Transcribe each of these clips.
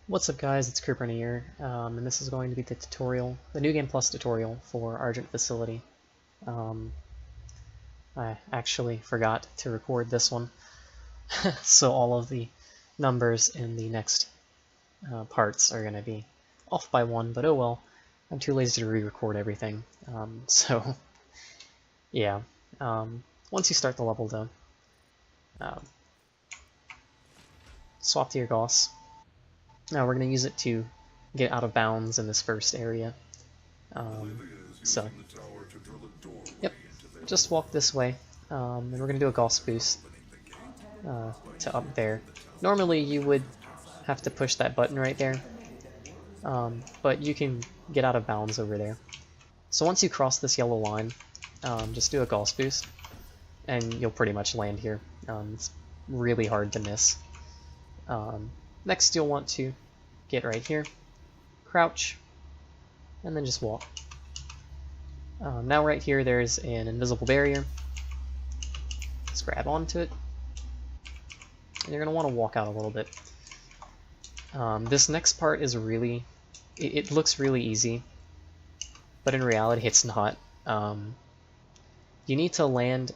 What's up guys, it's Cooper here, and this is going to be the tutorial, the New Game Plus tutorial for Argent Facility. I actually forgot to record this one, so all of the numbers in the next parts are going to be off by one, but oh well, I'm too lazy to re-record everything, so yeah. Once you start the level though, swap to your Gauss. Now we're going to use it to get out of bounds in this first area. Yep, just walk this way, and we're going to do a Gauss boost to up there. Normally you would have to push that button right there, but you can get out of bounds over there. So once you cross this yellow line, just do a Gauss boost, and you'll pretty much land here. It's really hard to miss. Next you'll want to get right here, crouch, and then just walk. Now right here there's an invisible barrier. Just grab onto it, and you're going to want to walk out a little bit. This next part is really, it looks really easy, but in reality it's not. You need to land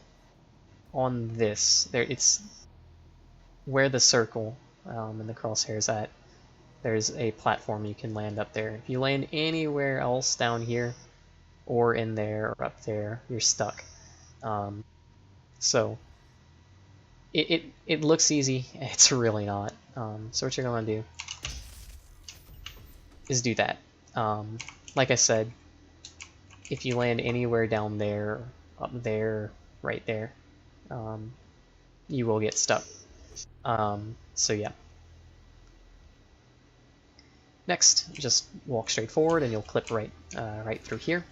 on this. It's where the circle and the crosshair's at. There's a platform you can land up there. If you land anywhere else down here, or in there, or up there, you're stuck. So it looks easy, it's really not. So what you're going to do is do that. Like I said, if you land anywhere down there, up there, right there, you will get stuck. So yeah. Next, just walk straight forward and you'll clip right through here.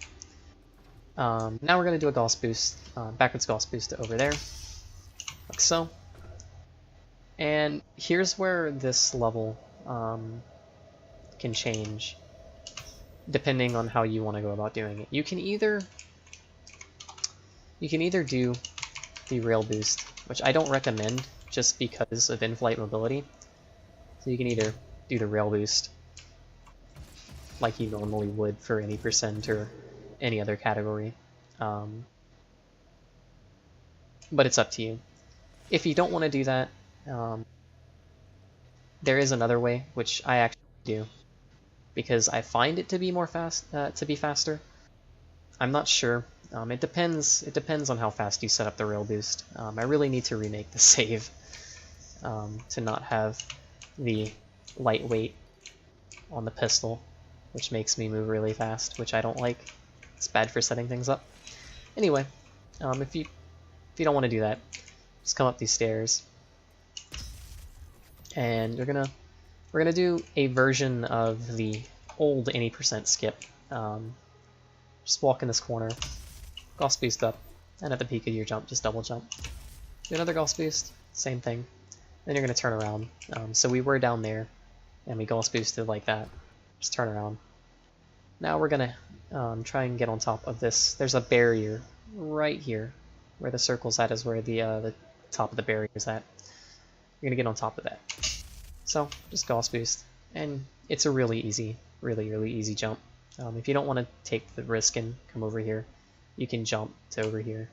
Now we're going to do a Gauss boost, backwards Gauss boost to over there, like so. And here's where this level can change, depending on how you want to go about doing it. You can either do the rail boost, which I don't recommend just because of in-flight mobility. So you can either do the rail boost like you normally would for any percent or any other category. But it's up to you. If you don't want to do that, there is another way, which I actually do, because I find it to be more faster. I'm not sure. It depends on how fast you set up the rail boost. I really need to remake the save to not have the lightweight on the pistol, which makes me move really fast, which I don't like. It's bad for setting things up. Anyway, if you don't want to do that, just come up these stairs, and we're gonna do a version of the old any percent skip. Just walk in this corner, Gauss boost up, and at the peak of your jump, just double jump. Do another Gauss boost, same thing. Then you're gonna turn around. So we were down there, and we Gauss boosted like that. Just turn around. Now we're gonna try and get on top of this. There's a barrier right here. Where the circle's at is where the top of the barrier is at. You're gonna get on top of that. So just Gauss boost, and it's a really easy jump. If you don't want to take the risk and come over here, you can jump to over here.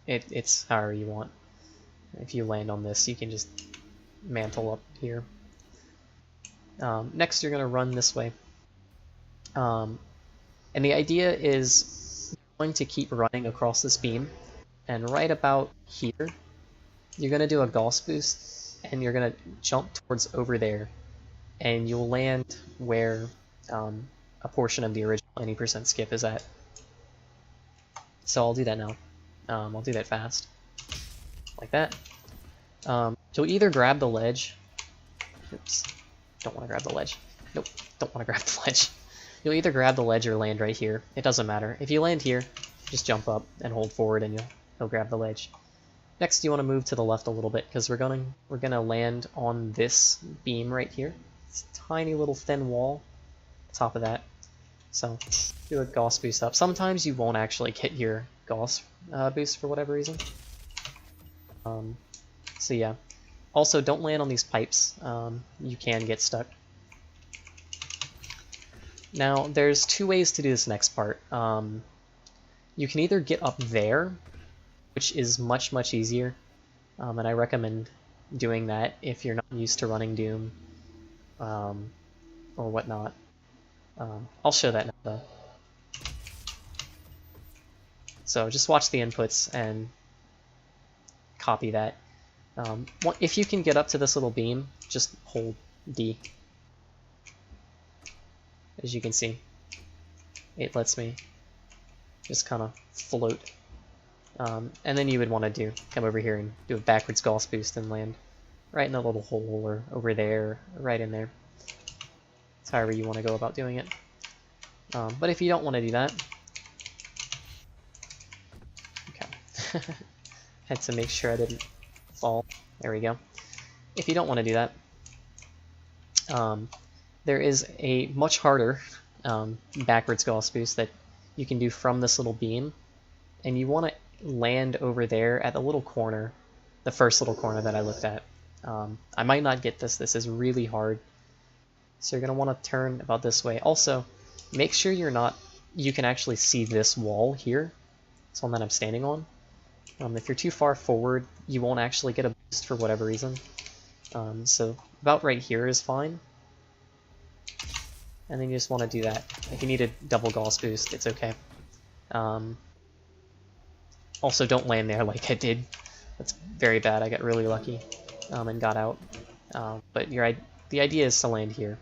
It's however you want. If you land on this, you can just mantle up here. Next, you're going to run this way. And the idea is you're going to keep running across this beam, and right about here, you're going to do a Gauss boost, and you're going to jump towards over there, and you'll land where a portion of the original any percent skip is at. So I'll do that now. I'll do that fast, like that. You'll either grab the ledge. Oops, don't want to grab the ledge. Nope, don't want to grab the ledge. You'll either grab the ledge or land right here. It doesn't matter. If you land here, just jump up and hold forward, and you'll grab the ledge. Next, you want to move to the left a little bit, because we're gonna land on this beam right here. It's a tiny little thin wall on top of that. So do a Gauss boost up. Sometimes you won't actually get your Gauss boost for whatever reason. So yeah, Also, don't land on these pipes. You can get stuck. Now, there's two ways to do this next part. You can either get up there, which is much, much easier, and I recommend doing that if you're not used to running Doom or whatnot. I'll show that now, though. So just watch the inputs and copy that. If you can get up to this little beam, just hold D. As you can see, it lets me just kind of float. And then you would want to come over here and do a backwards Gauss boost and land right in the little hole, or over there, or right in there. It's however you want to go about doing it. But if you don't want to do that, okay, had to make sure I didn't fall. There we go. If you don't want to do that, there is a much harder backwards Gauss boost that you can do from this little beam, and you want to land over there at the little corner, the first little corner that I looked at. I might not get this. This is really hard. So you're going to want to turn about this way. Also, make sure you can actually see this wall here. This one that I'm standing on. If you're too far forward, you won't actually get a boost for whatever reason. So about right here is fine. And then you just want to do that. If you need a double Gauss boost, it's okay. Also, don't land there like I did. That's very bad. I got really lucky and got out. But the idea is to land here.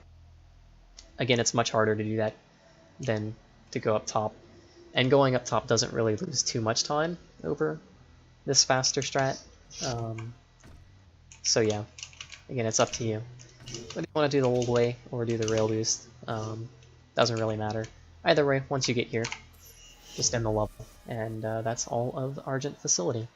Again, it's much harder to do that than to go up top. And going up top doesn't really lose too much time over this faster strat. So yeah, again, it's up to you. Whether you want to do the old way or do the rail boost, doesn't really matter. Either way, once you get here, just end the level. And that's all of the Argent facility.